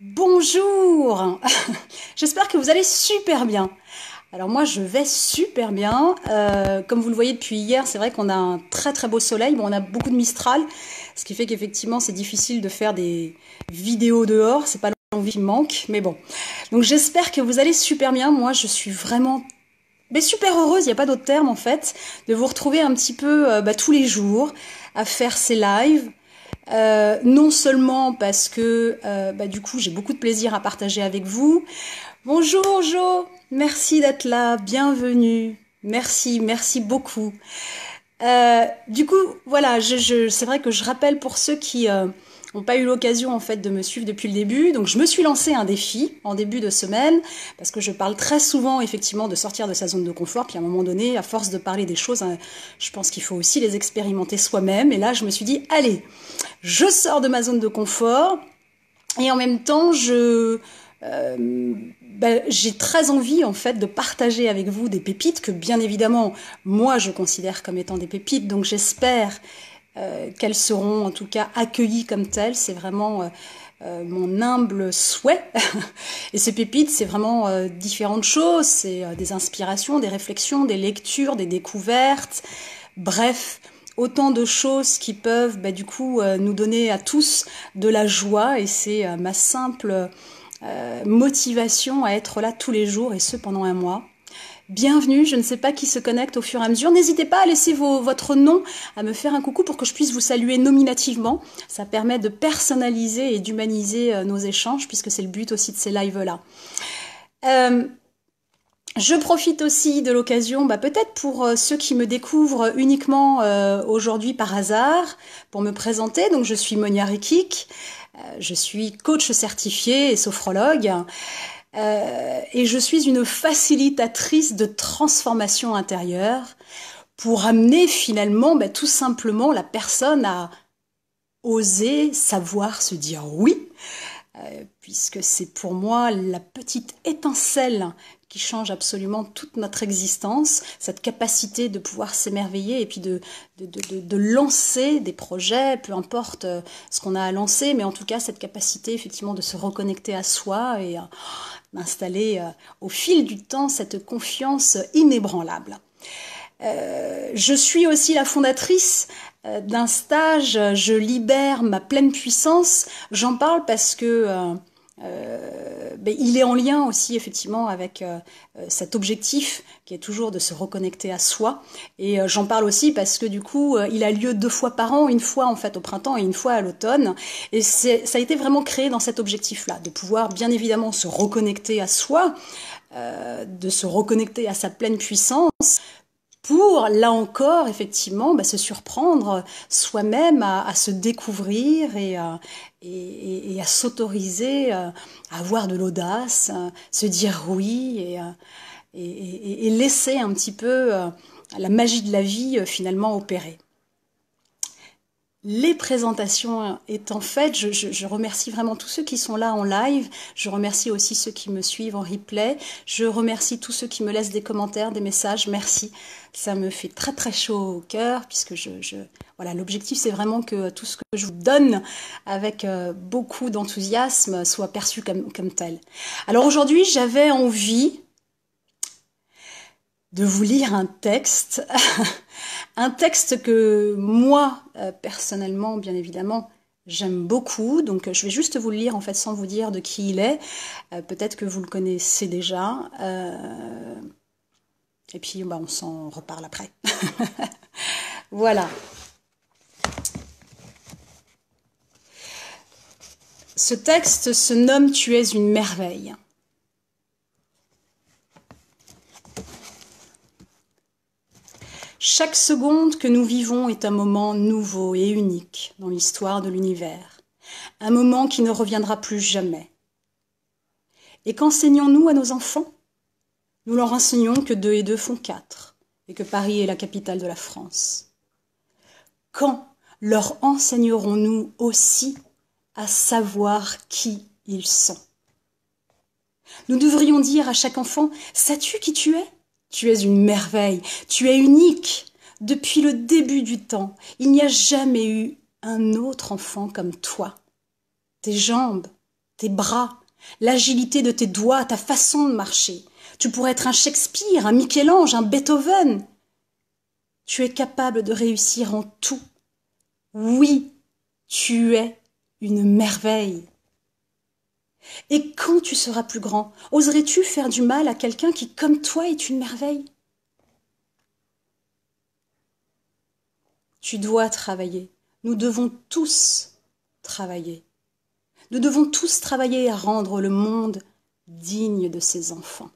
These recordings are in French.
Bonjour. J'espère que vous allez super bien. Alors moi je vais super bien. Comme vous le voyez depuis hier, c'est vrai qu'on a un très très beau soleil. Bon, on a beaucoup de Mistral, ce qui fait qu'effectivement c'est difficile de faire des vidéos dehors. C'est pas l'envie qui manque, mais bon. Donc j'espère que vous allez super bien. Moi je suis vraiment super heureuse, il n'y a pas d'autre terme en fait, de vous retrouver un petit peu tous les jours à faire ces lives. Non seulement parce que du coup j'ai beaucoup de plaisir à partager avec vous. Bonjour Jo, merci d'être là, bienvenue, merci beaucoup. Du coup voilà, c'est vrai que je rappelle pour ceux qui n'ont pas eu l'occasion en fait de me suivre depuis le début, donc je me suis lancé un défi en début de semaine parce que je parle très souvent effectivement de sortir de sa zone de confort, puis à un moment donné, à force de parler des choses, je pense qu'il faut aussi les expérimenter soi-même. Et là je me suis dit allez, je sors de ma zone de confort et en même temps j'ai très envie en fait de partager avec vous des pépites que bien évidemment moi je considère comme étant des pépites, donc j'espère qu'elles seront en tout cas accueillies comme telles. C'est vraiment mon humble souhait. Et ces pépites, c'est vraiment différentes choses, c'est des inspirations, des réflexions, des lectures, des découvertes, bref, autant de choses qui peuvent nous donner à tous de la joie. Et c'est ma simple motivation à être là tous les jours, et ce pendant un mois. Bienvenue, je ne sais pas qui se connecte au fur et à mesure. N'hésitez pas à laisser votre nom, à me faire un coucou pour que je puisse vous saluer nominativement. Ça permet de personnaliser et d'humaniser nos échanges, puisque c'est le but aussi de ces lives-là. Je profite aussi de l'occasion, peut-être pour ceux qui me découvrent uniquement aujourd'hui par hasard, pour me présenter. Donc je suis Monia Rekik, je suis coach certifié et sophrologue. Et je suis une facilitatrice de transformation intérieure pour amener finalement tout simplement la personne à oser savoir se dire oui, puisque c'est pour moi la petite étincelle qui change absolument toute notre existence, cette capacité de pouvoir s'émerveiller et puis de lancer des projets, peu importe ce qu'on a à lancer, mais en tout cas cette capacité effectivement de se reconnecter à soi et d'installer au fil du temps cette confiance inébranlable. Je suis aussi la fondatrice d'un stage Je libère ma pleine puissance. J'en parle parce que il est en lien aussi effectivement avec cet objectif qui est toujours de se reconnecter à soi. Et j'en parle aussi parce que du coup il a lieu 2 fois par an, une fois en fait au printemps et une fois à l'automne. Et ça a été vraiment créé dans cet objectif-là, de pouvoir bien évidemment se reconnecter à soi, de se reconnecter à sa pleine puissance, pour, là encore, effectivement, se surprendre soi-même à se découvrir et à s'autoriser à avoir de l'audace, se dire oui et laisser un petit peu la magie de la vie finalement opérer. Les présentations étant faites, je remercie vraiment tous ceux qui sont là en live, je remercie aussi ceux qui me suivent en replay, je remercie tous ceux qui me laissent des commentaires, des messages, merci. Ça me fait très très chaud au cœur, puisque voilà, l'objectif c'est vraiment que tout ce que je vous donne avec beaucoup d'enthousiasme soit perçu comme tel. Alors aujourd'hui, j'avais envie de vous lire un texte, un texte que moi, personnellement, bien évidemment, j'aime beaucoup. Donc je vais juste vous le lire en fait sans vous dire de qui il est. Peut-être que vous le connaissez déjà. Et puis on s'en reparle après. Voilà. Ce texte se nomme « Tu es une merveille ». Chaque seconde que nous vivons est un moment nouveau et unique dans l'histoire de l'univers, un moment qui ne reviendra plus jamais. Et qu'enseignons-nous à nos enfants? Nous leur enseignons que 2 et 2 font 4 et que Paris est la capitale de la France. Quand leur enseignerons-nous aussi à savoir qui ils sont? Nous devrions dire à chaque enfant « Sais-tu qui tu es ? Tu es une merveille, tu es unique. Depuis le début du temps, il n'y a jamais eu un autre enfant comme toi. Tes jambes, tes bras, l'agilité de tes doigts, ta façon de marcher. Tu pourrais être un Shakespeare, un Michel-Ange, un Beethoven. Tu es capable de réussir en tout. Oui, tu es une merveille. Et quand tu seras plus grand, oserais-tu faire du mal à quelqu'un qui, comme toi, est une merveille? Tu dois travailler. Nous devons tous travailler. Nous devons tous travailler à rendre le monde digne de ses enfants.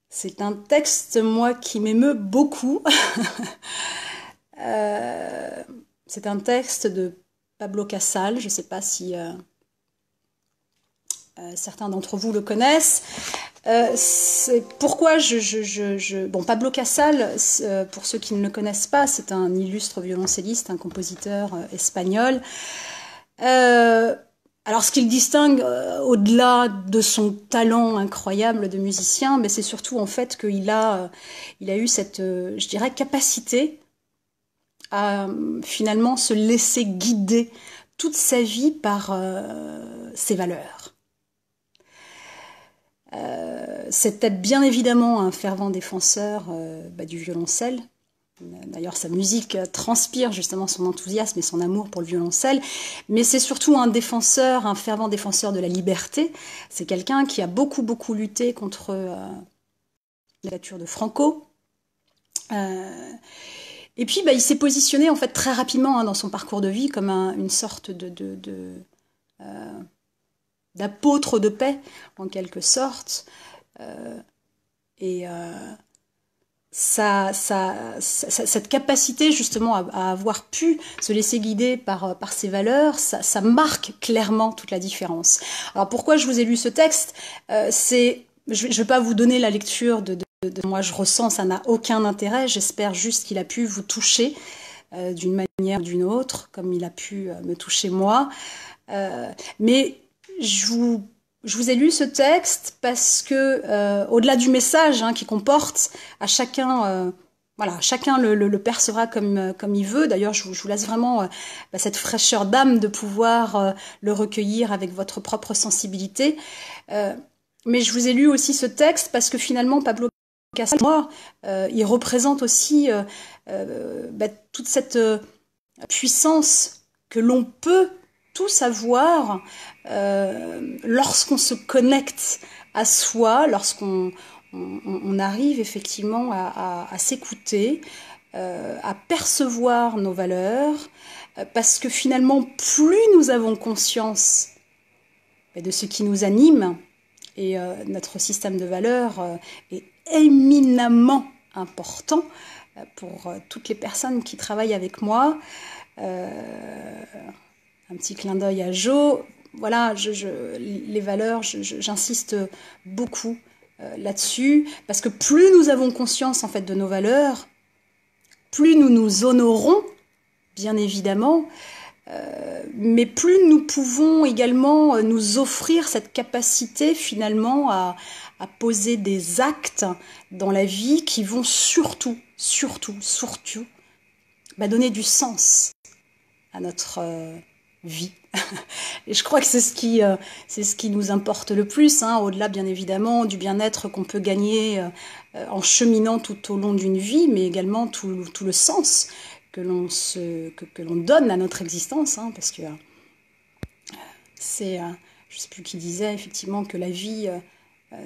C'est un texte, moi, qui m'émeut beaucoup. C'est un texte de Pablo Casals. Je ne sais pas si certains d'entre vous le connaissent. C'est pourquoi Bon, Pablo Casals, pour ceux qui ne le connaissent pas, c'est un illustre violoncelliste, un compositeur espagnol. Alors, ce qui le distingue, au-delà de son talent incroyable de musicien, mais c'est surtout en fait qu'il a eu cette, je dirais, capacité à finalement se laisser guider toute sa vie par ses valeurs. C'était bien évidemment un fervent défenseur du violoncelle. D'ailleurs, sa musique transpire justement son enthousiasme et son amour pour le violoncelle. Mais c'est surtout un défenseur, un fervent défenseur de la liberté. C'est quelqu'un qui a beaucoup, beaucoup lutté contre la dictature de Franco. Et puis, il s'est positionné en fait très rapidement dans son parcours de vie comme une sorte d'apôtre de paix, en quelque sorte. Cette capacité justement à avoir pu se laisser guider par ses valeurs, ça marque clairement toute la différence. Alors pourquoi je vous ai lu ce texte? Je ne vais pas vous donner la lecture de moi je ressens, ça n'a aucun intérêt. J'espère juste qu'il a pu vous toucher d'une manière ou d'une autre, comme il a pu me toucher moi. Mais je vous ai lu ce texte parce que, au-delà du message qui comporte, à chacun, chacun le percevra comme il veut. D'ailleurs, je vous laisse vraiment cette fraîcheur d'âme de pouvoir le recueillir avec votre propre sensibilité. Mais je vous ai lu aussi ce texte parce que finalement, Pablo Casals, moi, il représente aussi toute cette puissance que l'on peut tous avoir lorsqu'on se connecte à soi, lorsqu'on arrive effectivement à s'écouter, à percevoir nos valeurs, parce que finalement, plus nous avons conscience de ce qui nous anime, et notre système de valeurs est éminemment important pour toutes les personnes qui travaillent avec moi. Un petit clin d'œil à Jo. Voilà, les valeurs, j'insiste beaucoup là-dessus, parce que plus nous avons conscience en fait de nos valeurs, plus nous nous honorons, bien évidemment, mais plus nous pouvons également nous offrir cette capacité finalement à poser des actes dans la vie qui vont surtout donner du sens à notre vie. Et je crois que c'est ce qui nous importe le plus, au-delà bien évidemment du bien-être qu'on peut gagner en cheminant tout au long d'une vie, mais également tout le sens que l'on donne à notre existence, parce que c'est, je ne sais plus qui disait effectivement que la vie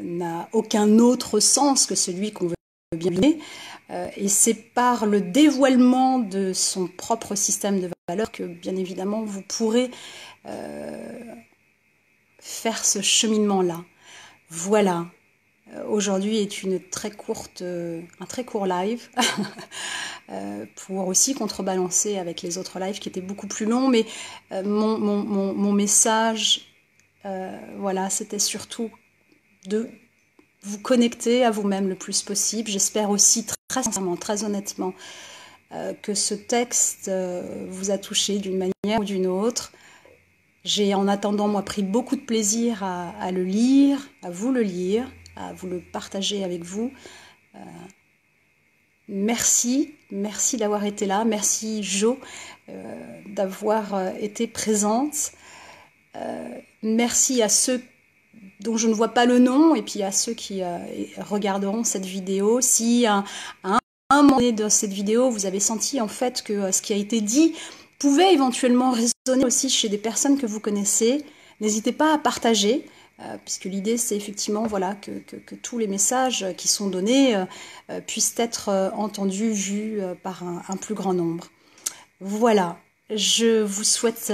n'a aucun autre sens que celui qu'on veut bien mener, et c'est par le dévoilement de son propre système de valeurs que bien évidemment vous pourrez faire ce cheminement-là. Voilà. Aujourd'hui est un très court live pour aussi contrebalancer avec les autres lives qui étaient beaucoup plus longs, mais mon message, c'était surtout de vous connecter à vous-même le plus possible. J'espère aussi très sincèrement, très honnêtement, que ce texte vous a touché d'une manière ou d'une autre. J'ai en attendant, moi, pris beaucoup de plaisir à le lire, à vous le lire, à vous le partager avec vous. Merci, merci d'avoir été là. Merci Jo d'avoir été présente. Merci à ceux dont je ne vois pas le nom et puis à ceux qui regarderont cette vidéo. Si à un moment donné de cette vidéo, vous avez senti en fait que ce qui a été dit pouvait éventuellement résonner aussi chez des personnes que vous connaissez, n'hésitez pas à partager. Puisque l'idée c'est effectivement voilà, que tous les messages qui sont donnés puissent être entendus, vus par un plus grand nombre. Voilà, je vous souhaite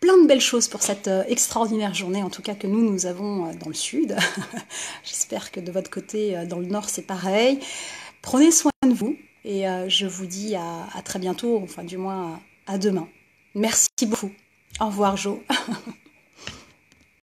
plein de belles choses pour cette extraordinaire journée, en tout cas que nous avons dans le sud. J'espère que de votre côté, dans le nord, c'est pareil. Prenez soin de vous et je vous dis à très bientôt, enfin du moins à demain. Merci beaucoup. Au revoir Jo.